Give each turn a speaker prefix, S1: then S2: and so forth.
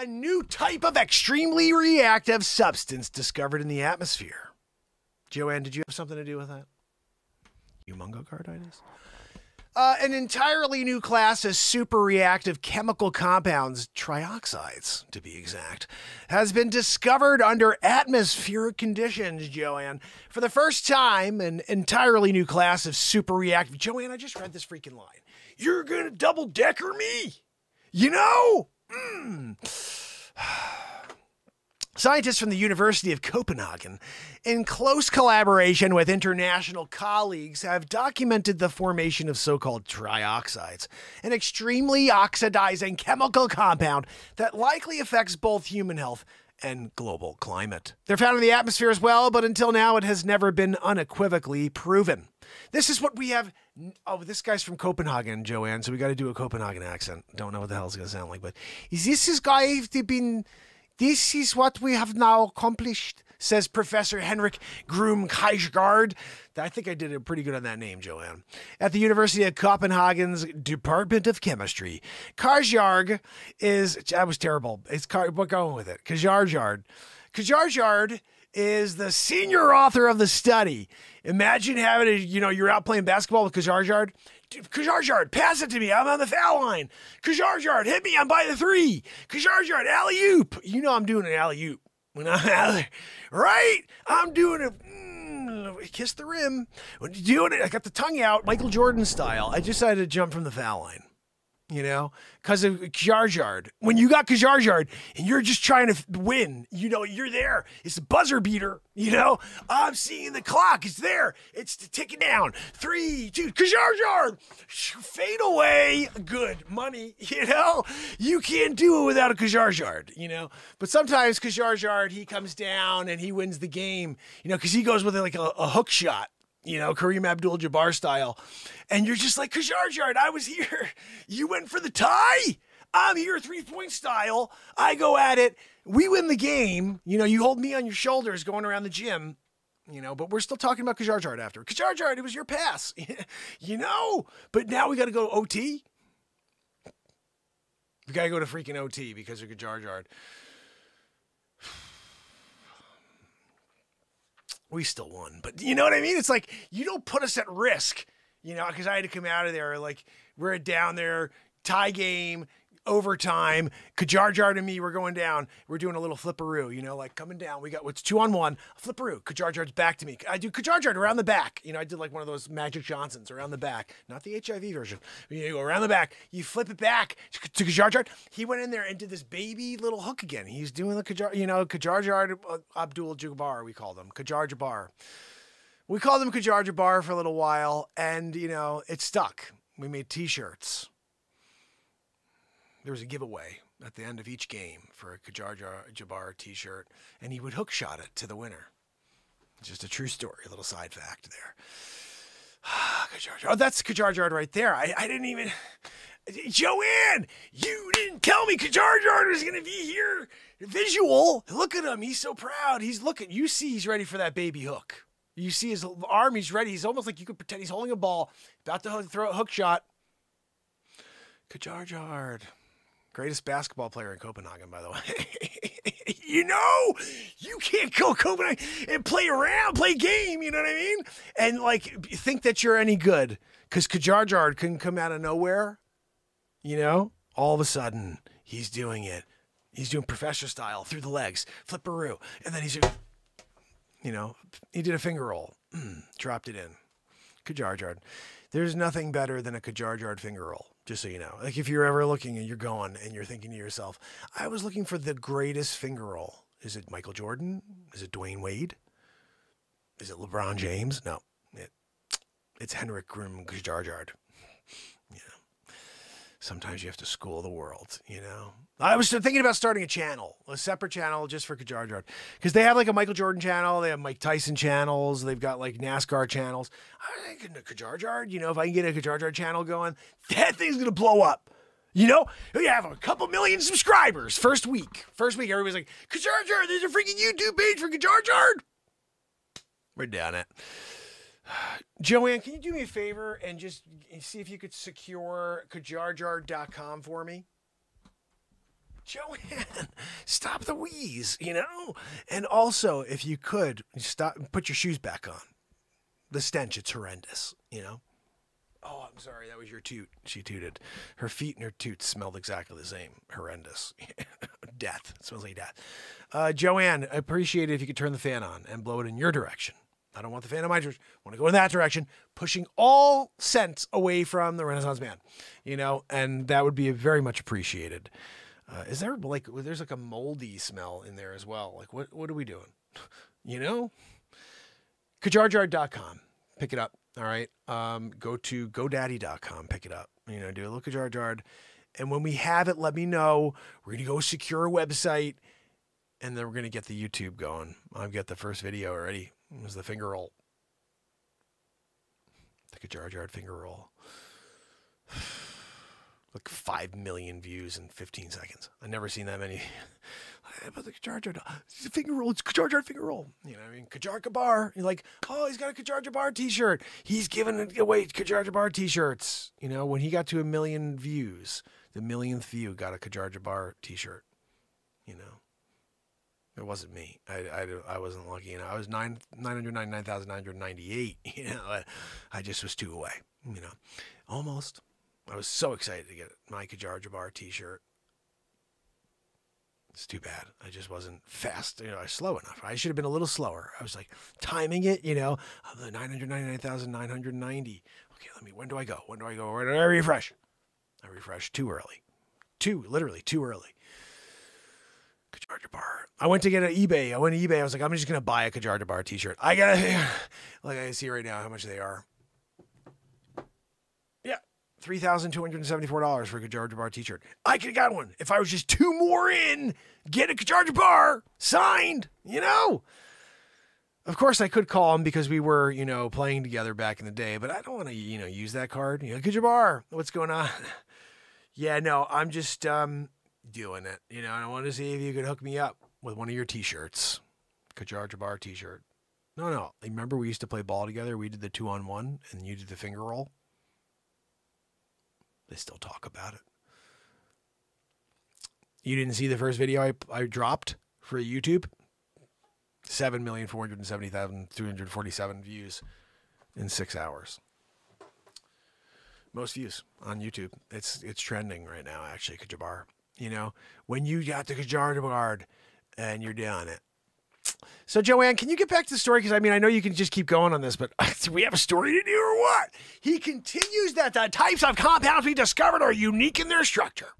S1: a new type of extremely reactive substance discovered in the atmosphere. Joanne, did you have something to do with that? Humongocarditis? An entirely new class of super reactive chemical compounds, trioxides to be exact, has been discovered under atmospheric conditions, Joanne. For the first time, an entirely new class of super reactive... Joanne, I just read this freaking line. You're gonna double-decker me? You know? Scientists from the University of Copenhagen, in close collaboration with international colleagues, have documented the formation of so-called trioxides, an extremely oxidizing chemical compound that likely affects both human health and global climate. They're found in the atmosphere as well, but until now it has never been unequivocally proven. This is what we have... Oh, this guy's from Copenhagen, Joanne, so we got to do a Copenhagen accent. Don't know what the hell it's going to sound like, but... This is what we have now accomplished, says Professor Henrik Groom-Kajgaard. I think I did pretty good on that name, Joanne. At the University of Copenhagen's Department of Chemistry. Kajgaard is... That was terrible. We're going with it. Kajgaard. Kajgaard is the senior author of the study. Imagine having you're out playing basketball with Kajgaard. Kajgaard, pass it to me. I'm on the foul line. Kajgaard, hit me. I'm by the three. Kajgaard, alley-oop. You know I'm doing an alley-oop. When I'm out there, right? I'm doing a kiss the rim. When you're doing it, I got the tongue out, Michael Jordan style. I decided to jump from the foul line. Because of Kajgaard. When you got Kajgaard and you're just trying to win, you're there. It's a buzzer beater, I'm seeing the clock. It's there. It's ticking down. 3, 2, Kajgaard. Fade away. Good money, You can't do it without a Kajgaard, But sometimes Kajgaard, he comes down and he wins the game, because he goes with like a hook shot. Kareem Abdul-Jabbar style. And you're just like, Kajgaard, I was here. You went for the tie? I'm here 3-point style. I go at it. We win the game. You hold me on your shoulders going around the gym. But we're still talking about Kajgaard after. Kajgaard, it was your pass. But now we got to go OT. We got to go to freaking OT because of Kajgaard. We still won, but you know what I mean? It's like, you don't put us at risk, because I had to come out of there. Like, we're down there, tie game, overtime. Kajgaard and me, we're going down. We're doing a little flipperoo, like coming down. We got what's 2-on-1, a flipperoo. Kajgaard's back to me. I do Kajgaard around the back. I did like one of those Magic Johnsons around the back, not the HIV version. You go around the back, you flip it back to Kajgaard. He went in there and did this baby little hook again. He's doing the Kajgaard Abdul-Jabbar, we called him. Kajgaard. We called him Kajgaard for a little while, and, it stuck. We made T-shirts. There was a giveaway at the end of each game for a Kajgaard T-shirt, and he would hook shot it to the winner. Just a true story, a little side fact there. Kajgaard. Oh, that's Kajgaard right there. I didn't even... Joanne, you didn't tell me Kajgaard was going to be here. Visual. Look at him. He's so proud. He's looking. You see he's ready for that baby hook. You see his arm. He's ready. He's almost like you could pretend he's holding a ball, about to throw a hook shot. Kajgaard. Greatest basketball player in Copenhagen, by the way. You can't go Copenhagen and play around, play game, you know what I mean? And, like, think that you're any good. Because Kajgaard couldn't come out of nowhere, All of a sudden, he's doing it. He's doing professor style, through the legs, flipperoo. And then he's, he did a finger roll. Dropped it in. Kajgaard. There's nothing better than a Kajgaard finger roll. Just so you know. Like, if you're ever looking and you're going and you're thinking to yourself, I was looking for the greatest finger roll. Is it Michael Jordan? Is it Dwayne Wade? Is it LeBron James? No. It's Henrik Groom-Kajgaard. Sometimes you have to school the world, I was thinking about starting a channel, a separate channel just for Kajgaard. Because they have like a Michael Jordan channel, they have Mike Tyson channels, they've got like NASCAR channels. I think a Kajgaard, if I can get a Kajgaard channel going, that thing's going to blow up. We have a couple million subscribers first week. Everybody's like, Kajgaard, there's a freaking YouTube page for Kajgaard. We're down it. Joanne, can you do me a favor and just see if you could secure Kajgaard.com for me? Joanne, stop the wheeze, you know? And also, if you could, stop, put your shoes back on. The stench, it's horrendous, you know? Oh, I'm sorry, that was your toot. She tooted. Her feet and her toot smelled exactly the same. Horrendous. Death. It smells like death. Joanne, I appreciate it if you could turn the fan on and blow it in your direction. I don't want the fan in my direction. I want to go in that direction, pushing all scents away from the Renaissance man, you know? And that would be very much appreciated. Is there like, there's like a moldy smell in there as well. Like, what are we doing? You know? Kajarjard.com. Pick it up. All right. Go to GoDaddy.com. Pick it up. You know, do a little Kajarjard. And when we have it, let me know. We're going to go secure a website. And then we're going to get the YouTube going. I've got the first video already. It was the finger roll. The Kajarjard finger roll. Like 5 million views in 15 seconds. I've never seen that many. About the Kajarjard, it's a finger roll. It's Kajarjard finger roll. You know what I mean? Kajar Kabar. You're like, oh, he's got a Kajar Jabbar t-shirt. He's giving away Kajar Jabbar t-shirts. You know, when he got to 1 million views, the millionth view got a Kajar Jabbar t-shirt. You know, it wasn't me. I wasn't lucky. You know, I was 999,998. You know, I just was 2 away. You know, almost. I was so excited to get my Kajar Jabbar t-shirt. It's too bad. I just wasn't fast, you know, slow enough. I should have been a little slower. I was like timing it, you know, 999,990. Okay, when do I go? When do I go? Where do I refresh? I refreshed too early. Literally too early. Kajar Jabbar. I went to get an eBay. I was like, I'm just going to buy a Kajar Jabbar t-shirt. I got like I see right now how much they are. $3,274 for a Kajar Jabbar t-shirt. I could have got one if I was just 2 more in, get a Kajar Jabbar signed, you know? Of course, I could call him because we were, you know, playing together back in the day, but I don't want to, you know, use that card. You know, Kajar Jabbar, what's going on? Yeah, no, I'm just doing it, you know, and I wanted to see if you could hook me up with one of your t-shirts. Kajar Jabbar t-shirt. No. Remember we used to play ball together? We did the 2-on-1 and you did the finger roll. They still talk about it. You didn't see the first video I dropped for YouTube? 7,470,347 views in 6 hours. Most views on YouTube. It's trending right now, actually, Kajar. You know, when you got the Kajar Jabbar and you're doing it. So, Joanne, can you get back to the story? Because, I mean, I know you can just keep going on this, but do we have a story to do or what? He continues that the types of compounds we discovered are unique in their structure.